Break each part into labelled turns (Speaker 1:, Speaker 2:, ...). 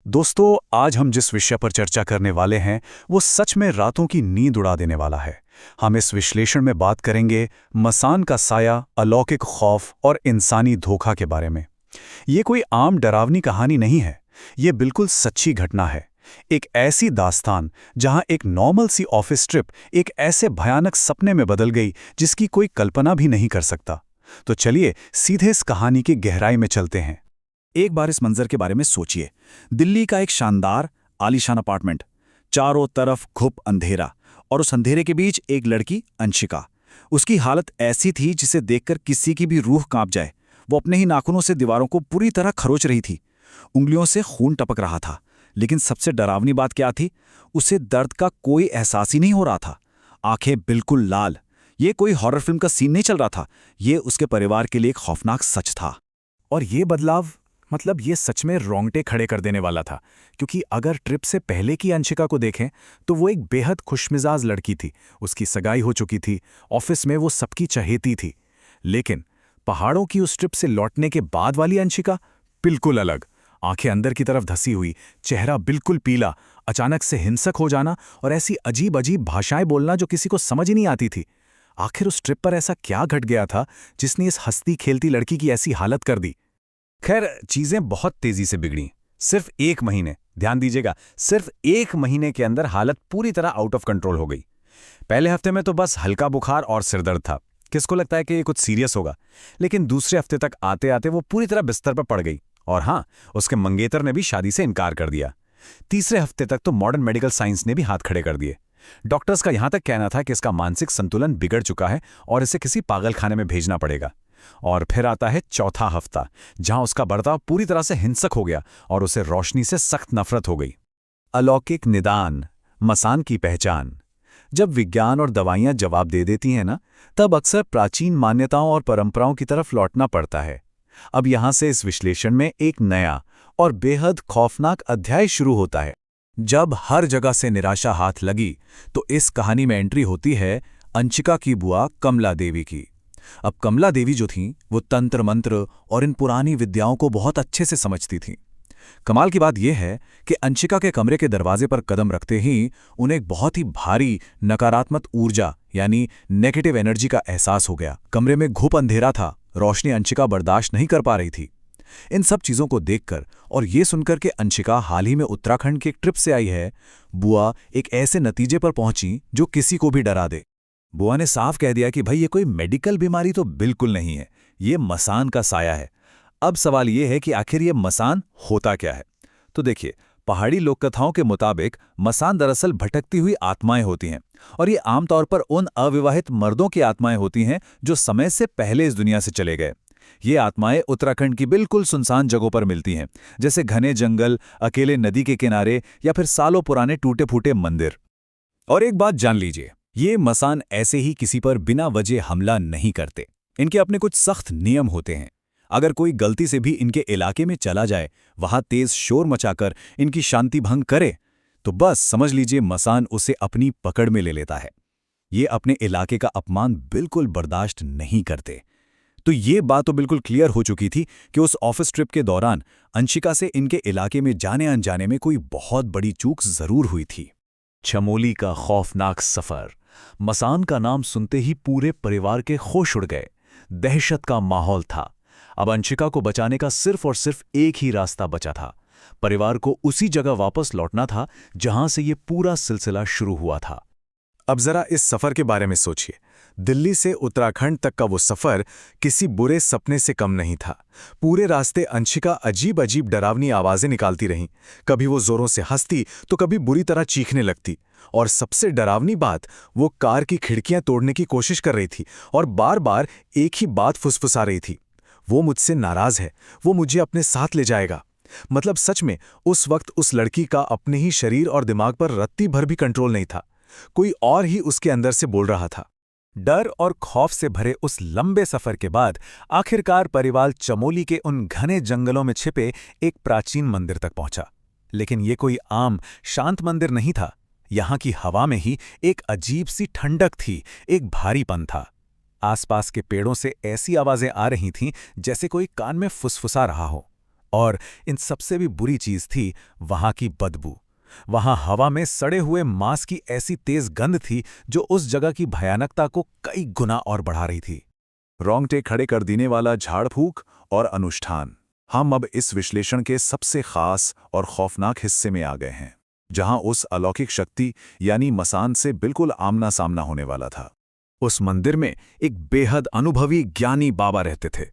Speaker 1: दोस्तों, आज हम जिस विषय पर चर्चा करने वाले हैं वो सच में रातों की नींद उड़ा देने वाला है। हम इस विश्लेषण में बात करेंगे मसान का साया, अलौकिक खौफ और इंसानी धोखा के बारे में। ये कोई आम डरावनी कहानी नहीं है, ये बिल्कुल सच्ची घटना है। एक ऐसी दास्तान जहां एक नॉर्मल सी ऑफिस ट्रिप एक ऐसे भयानक सपने में बदल गई जिसकी कोई कल्पना भी नहीं कर सकता। तो चलिए सीधे इस कहानी की गहराई में चलते हैं।
Speaker 2: एक बार इस मंजर के बारे में सोचिए। दिल्ली का एक शानदार आलीशान अपार्टमेंट, चारों तरफ घुप अंधेरा, और उस अंधेरे के बीच एक लड़की अंशिका। उसकी हालत ऐसी थी जिसे देखकर किसी की भी रूह कांप जाए। वो अपने ही नाखूनों से दीवारों को पूरी तरह खरोच रही थी। उंगलियों से खून टपक रहा था। लेकिन सबसे डरावनी बात क्या थी? उसे दर्द का कोई एहसास ही नहीं हो रहा था। आंखें बिल्कुल लाल। ये कोई हॉरर फिल्म का सीन नहीं चल रहा था। ये उसके परिवार के लिए एक खौफनाक सच था।
Speaker 3: और ये बदलाव, मतलब ये सच में रोंगटे खड़े कर देने वाला था। क्योंकि अगर ट्रिप से पहले की अंशिका को देखें तो वो एक बेहद खुशमिजाज लड़की थी। उसकी सगाई हो चुकी थी, ऑफिस में वो सबकी चहेती थी। लेकिन पहाड़ों की उस ट्रिप से लौटने के बाद वाली अंशिका बिल्कुल अलग। आंखें अंदर की तरफ धसी हुई, चेहरा बिल्कुल पीला, अचानक से हिंसक हो जाना और ऐसी अजीब अजीब भाषाएं बोलना जो किसी को समझ ही नहीं आती थी। आखिर उस ट्रिप पर ऐसा क्या घट गया था जिसने इस हंसती खेलती लड़की की ऐसी हालत कर दी?
Speaker 1: खैर, चीजें बहुत तेजी से बिगड़ी। सिर्फ एक महीने, ध्यान दीजिएगा, सिर्फ एक महीने के अंदर हालत पूरी तरह आउट ऑफ कंट्रोल हो गई। पहले हफ्ते में तो बस हल्का बुखार और सिरदर्द था। किसको लगता है कि ये कुछ सीरियस होगा? लेकिन दूसरे हफ्ते तक आते आते वो पूरी तरह बिस्तर पर पड़ गई। और हाँ, उसके मंगेतर ने भी शादी से इनकार कर दिया। तीसरे हफ्ते तक तो मॉडर्न मेडिकल साइंस ने भी हाथ खड़े कर दिए। डॉक्टर्स का यहां तक कहना था कि इसका मानसिक संतुलन बिगड़ चुका है और इसे किसी पागलखाने में भेजना पड़ेगा। और फिर आता है चौथा हफ्ता, जहां उसका बर्ताव पूरी तरह से हिंसक हो गया और उसे रोशनी से सख्त नफरत हो गई। अलौकिक निदान, मसान की पहचान। जब विज्ञान और दवाइयां जवाब दे देती हैं ना, तब अक्सर प्राचीन मान्यताओं और परंपराओं की तरफ लौटना पड़ता है। अब यहां से इस विश्लेषण में एक नया और बेहद खौफनाक अध्याय शुरू होता है। जब हर जगह से निराशा हाथ लगी तो इस कहानी में एंट्री होती है अंशिका की बुआ कमला देवी की। अब कमला देवी जो थीं, वो तंत्र मंत्र और इन पुरानी विद्याओं को बहुत अच्छे से समझती थीं। कमाल की बात यह है कि अंशिका के कमरे के दरवाजे पर कदम रखते ही उन्हें एक बहुत ही भारी नकारात्मक ऊर्जा यानी नेगेटिव एनर्जी का एहसास हो गया। कमरे में घुप अंधेरा था, रोशनी अंशिका बर्दाश्त नहीं कर पा रही थी। इन सब चीजों को देखकर और ये सुनकर कि अंशिका हाल ही में उत्तराखंड की एक ट्रिप से आई है, बुआ एक ऐसे नतीजे पर पहुंची जो किसी को भी डरा दे। बुआ ने साफ कह दिया कि भाई ये कोई मेडिकल बीमारी तो बिल्कुल नहीं है, ये मसान का साया है। अब सवाल ये है कि आखिर ये मसान होता क्या है? तो देखिए, पहाड़ी लोककथाओं के मुताबिक मसान दरअसल भटकती हुई आत्माएं होती हैं। और ये आमतौर पर उन अविवाहित मर्दों की आत्माएं होती हैं जो समय से पहले इस दुनिया से चले गए। ये आत्माएं उत्तराखंड की बिल्कुल सुनसान जगहों पर मिलती हैं, जैसे घने जंगल, अकेले नदी के किनारे या फिर सालों पुराने टूटे फूटे मंदिर। और एक बात जान लीजिए, ये मसान ऐसे ही किसी पर बिना वजह हमला नहीं करते। इनके अपने कुछ सख्त नियम होते हैं। अगर कोई गलती से भी इनके इलाके में चला जाए, वहां तेज शोर मचाकर इनकी शांति भंग करे, तो बस समझ लीजिए मसान उसे अपनी पकड़ में ले लेता है। ये अपने इलाके का अपमान बिल्कुल बर्दाश्त नहीं करते। तो ये बात तो बिल्कुल क्लियर हो चुकी थी कि उस ऑफिस ट्रिप के दौरान अंशिका से इनके इलाके में जाने अनजाने में कोई बहुत बड़ी चूक जरूर हुई थी। चमोली का खौफनाक सफर। मसान का नाम सुनते ही पूरे परिवार के होश उड़ गए। दहशत का माहौल था। अब अंशिका को बचाने का सिर्फ और सिर्फ एक ही रास्ता बचा था। परिवार को उसी जगह वापस लौटना था जहां से ये पूरा सिलसिला शुरू हुआ था। अब जरा इस सफर के बारे में सोचिए। दिल्ली से उत्तराखंड तक का वो सफर किसी बुरे सपने से कम नहीं था। पूरे रास्ते अंशिका अजीब अजीब डरावनी आवाजें निकालती रहीं। कभी वो जोरों से हंसती तो कभी बुरी तरह चीखने लगती। और सबसे डरावनी बात, वो कार की खिड़कियां तोड़ने की कोशिश कर रही थी और बार बार एक ही बात फुसफुसा रही थी, वो मुझसे नाराज है, वो मुझे अपने साथ ले जाएगा। मतलब सच में उस वक्त उस लड़की का अपने ही शरीर और दिमाग पर रत्ती भर भी कंट्रोल नहीं था। कोई और ही उसके अंदर से बोल रहा था। डर और खौफ से भरे उस लंबे सफर के बाद आखिरकार परिवार चमोली के उन घने जंगलों में छिपे एक प्राचीन मंदिर तक पहुंचा। लेकिन ये कोई आम शांत मंदिर नहीं था। यहां की हवा में ही एक अजीब सी ठंडक थी, एक भारीपन था। आसपास के पेड़ों से ऐसी आवाजें आ रही थीं जैसे कोई कान में फुसफुसा रहा हो।
Speaker 3: और इन सबसे भी बुरी चीज थी वहां की बदबू। वहां हवा में सड़े हुए मांस की ऐसी तेज गंध थी जो उस जगह की भयानकता को कई गुना और बढ़ा रही थी।
Speaker 2: रोंगटे खड़े कर देने वाला झाड़ फूक और अनुष्ठान। हम अब इस विश्लेषण के सबसे खास और खौफनाक हिस्से में आ गए हैं, जहां उस अलौकिक शक्ति यानी मसान से बिल्कुल आमना सामना होने वाला था।
Speaker 3: उस मंदिर में एक बेहद अनुभवी ज्ञानी बाबा रहते थे।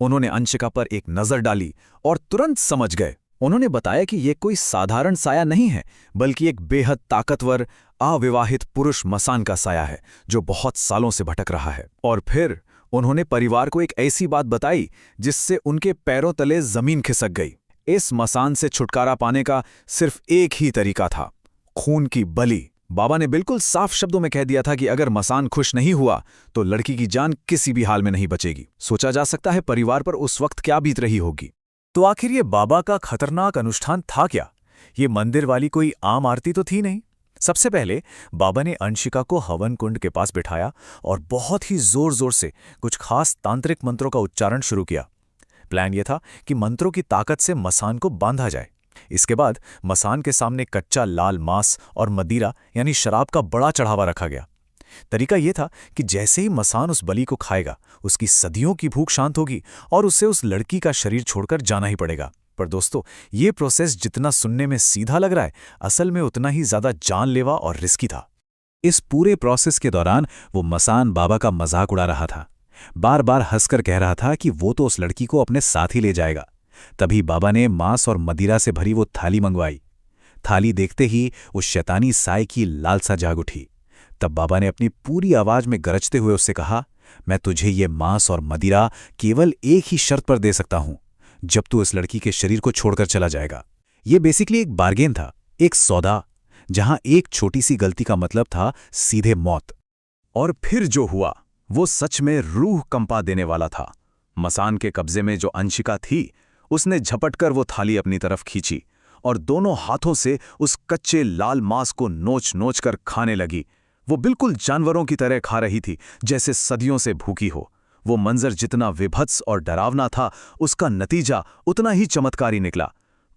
Speaker 3: उन्होंने अंशिका पर एक नजर डाली और तुरंत समझ गए। उन्होंने बताया कि यह कोई साधारण साया नहीं है, बल्कि एक बेहद ताकतवर अविवाहित पुरुष मसान का साया है जो बहुत सालों से भटक रहा है। और फिर उन्होंने परिवार को एक ऐसी बात बताई जिससे उनके पैरों तले जमीन खिसक गई। इस मसान से छुटकारा पाने का सिर्फ एक ही तरीका था, खून की बलि। बाबा ने बिल्कुल साफ शब्दों में कह दिया था कि अगर मसान खुश नहीं हुआ तो लड़की की जान किसी भी हाल में नहीं बचेगी। सोचा जा सकता है परिवार पर उस वक्त क्या बीत रही होगी। तो आखिर ये बाबा का खतरनाक अनुष्ठान था क्या? ये मंदिर वाली कोई आम आरती तो थी नहीं। सबसे पहले बाबा ने अंशिका को हवन कुंड के पास बिठाया और बहुत ही जोर जोर से कुछ खास तांत्रिक मंत्रों का उच्चारण शुरू किया। प्लान यह था कि मंत्रों की ताकत से मसान को बांधा जाए। इसके बाद मसान के सामने कच्चा लाल मांस और मदिरा यानी शराब का बड़ा चढ़ावा रखा गया। तरीका यह था कि जैसे ही मसान उस बलि को खाएगा, उसकी सदियों की भूख शांत होगी और उसे उस लड़की का शरीर छोड़कर जाना ही पड़ेगा। पर दोस्तों, ये प्रोसेस जितना सुनने में सीधा लग रहा है, असल में उतना ही ज्यादा जानलेवा और रिस्की था।
Speaker 2: इस पूरे प्रोसेस के दौरान वो मसान बाबा का मजाक उड़ा रहा था। बार बार हंसकर कह रहा था कि वो तो उस लड़की को अपने साथ ही ले जाएगा। तभी बाबा ने मांस और मदिरा से भरी वो थाली मंगवाई। थाली देखते ही उस शैतानी साय की लालसा जाग उठी। तब बाबा ने अपनी पूरी आवाज में गरजते हुए उससे कहा, मैं तुझे ये मांस और मदिरा केवल एक ही शर्त पर दे सकता हूं, जब तू इस लड़की के शरीर को छोड़कर चला जाएगा। ये बेसिकली एक बार्गेन था, एक सौदा, जहां एक छोटी सी गलती का मतलब था सीधे मौत। और फिर जो हुआ वो सच में रूह कंपा देने वाला था। मसान के कब्जे में जो अंशिका थी, उसने झपटकर वो थाली अपनी तरफ खींची और दोनों हाथों से उस कच्चे लाल मांस को नोच नोच कर खाने लगी। वो बिल्कुल जानवरों की तरह खा रही थी, जैसे सदियों से भूखी हो। वो मंजर जितना विभत्स और डरावना था, उसका नतीजा उतना ही चमत्कारी निकला।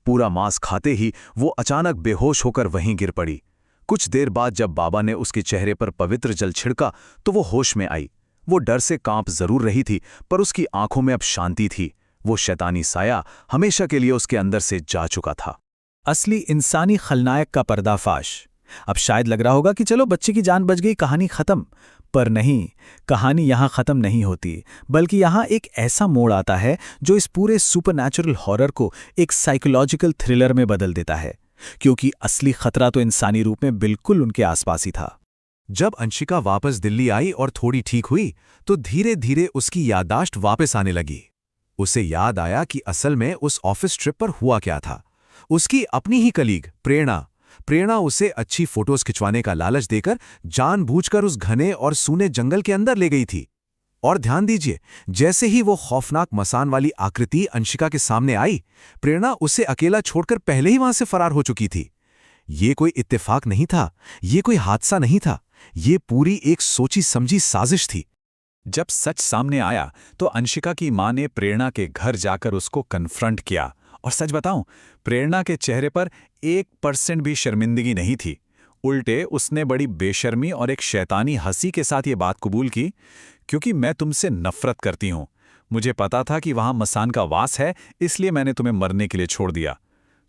Speaker 2: पूरा मांस खाते ही वो अचानक बेहोश होकर वहीं गिर पड़ी। कुछ देर बाद जब बाबा ने उसके चेहरे पर पवित्र जल छिड़का तो वो होश में आई। वो डर से कांप जरूर रही थी, पर उसकी आंखों में अब शांति थी। वो शैतानी साया हमेशा के लिए उसके अंदर से जा चुका था।
Speaker 3: असली इंसानी खलनायक का पर्दाफाश। अब शायद लग रहा होगा कि चलो बच्चे की जान बच गई, कहानी खत्म। पर नहीं, कहानी यहाँ खत्म नहीं होती, बल्कि यहाँ एक ऐसा मोड़ आता है जो इस पूरे सुपरनैचुरल हॉरर को एक साइकोलॉजिकल थ्रिलर में बदल देता है। क्योंकि असली खतरा तो इंसानी रूप में बिल्कुल उनके आसपास ही था। जब अंशिका वापस दिल्ली आई और थोड़ी ठीक हुई, तो धीरे धीरे उसकी याददाश्त वापस आने लगी। उसे याद आया कि असल में उस ऑफिस ट्रिप पर हुआ क्या था। उसकी अपनी ही कलीग प्रेरणा उसे अच्छी फोटोज खिंचवाने का लालच देकर जानबूझकर उस घने और सूने जंगल के अंदर ले गई थी। और ध्यान दीजिए, जैसे ही वो खौफनाक मसान वाली आकृति अंशिका के सामने आई, प्रेरणा उसे अकेला छोड़कर पहले ही वहां से फरार हो चुकी थी। ये कोई इत्तेफाक नहीं था, ये कोई हादसा नहीं था, ये पूरी एक सोची समझी साजिश थी। जब सच सामने आया तो अंशिका की मां ने प्रेरणा के घर जाकर उसको कन्फ्रंट किया। और सच बताऊं, प्रेरणा के चेहरे पर 1% भी शर्मिंदगी नहीं थी। उल्टे उसने बड़ी बेशर्मी और एक शैतानी हंसी के साथ ये बात कबूल की, क्योंकि मैं तुमसे नफरत करती हूं। मुझे पता था कि वहां मसान का वास है, इसलिए मैंने तुम्हें मरने के लिए छोड़ दिया।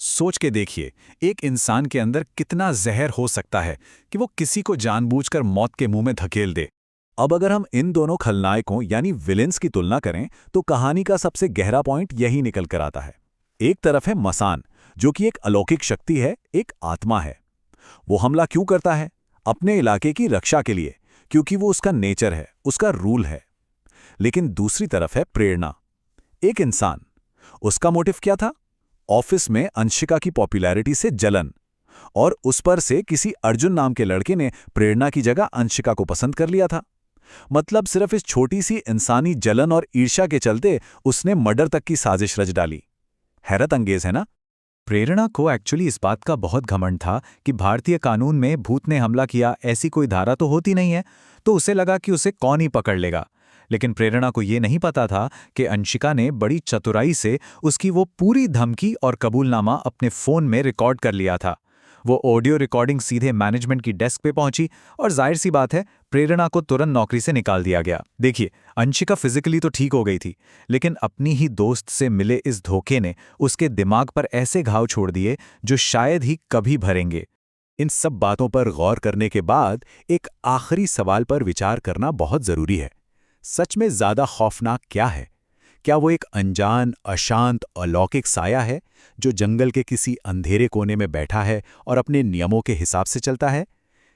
Speaker 3: सोच के देखिए, एक इंसान के अंदर कितना जहर हो सकता है कि वो किसी को जानबूझकर मौत के मुंह में धकेल दे। अब अगर हम इन दोनों खलनायकों यानी विलेंस की तुलना करें तो कहानी का सबसे गहरा पॉइंट यही निकल कर आता है। एक तरफ है मसान, जो कि एक अलौकिक शक्ति है, एक आत्मा है। वो हमला क्यों करता है? अपने इलाके की रक्षा के लिए, क्योंकि वो उसका नेचर है, उसका रूल है। लेकिन दूसरी तरफ है प्रेरणा, एक इंसान। उसका मोटिव क्या था? ऑफिस में अंशिका की पॉपुलैरिटी से जलन, और उस पर से किसी अर्जुन नाम के लड़के ने प्रेरणा की जगह अंशिका को पसंद कर लिया था। मतलब सिर्फ इस छोटी सी इंसानी जलन और ईर्ष्या के चलते उसने मर्डर तक की साजिश रच डाली। हैरत अंगेज है ना? प्रेरणा को एक्चुअली इस बात का बहुत घमंड था कि भारतीय कानून में भूत ने हमला किया ऐसी कोई धारा तो होती नहीं है, तो उसे लगा कि उसे कौन ही पकड़ लेगा। लेकिन प्रेरणा को ये नहीं पता था कि अंशिका ने बड़ी चतुराई से उसकी वो पूरी धमकी और कबूलनामा अपने फ़ोन में रिकॉर्ड कर लिया था। वो ऑडियो रिकॉर्डिंग सीधे मैनेजमेंट की डेस्क पे पहुंची और जाहिर सी बात है, प्रेरणा को तुरंत नौकरी से निकाल दिया गया। देखिए, अंशिका फिजिकली तो ठीक हो गई थी, लेकिन अपनी ही दोस्त से मिले इस धोखे ने उसके दिमाग पर ऐसे घाव छोड़ दिए जो शायद ही कभी भरेंगे।
Speaker 1: इन सब बातों पर गौर करने के बाद एक आखिरी सवाल पर विचार करना बहुत जरूरी है। सच में ज्यादा खौफनाक क्या है? क्या वो एक अनजान, अशांत, अलौकिक साया है जो जंगल के किसी अंधेरे कोने में बैठा है और अपने नियमों के हिसाब से चलता है,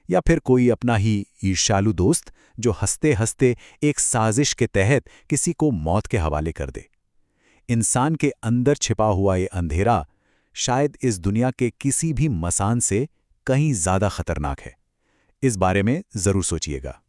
Speaker 1: या फिर कोई अपना ही ईर्ष्यालु दोस्त जो हंसते हंसते एक साजिश के तहत किसी को मौत के हवाले कर दे? इंसान के अंदर छिपा हुआ ये अंधेरा शायद इस दुनिया के किसी भी मसान से कहीं ज्यादा खतरनाक है। इस बारे में जरूर सोचिएगा।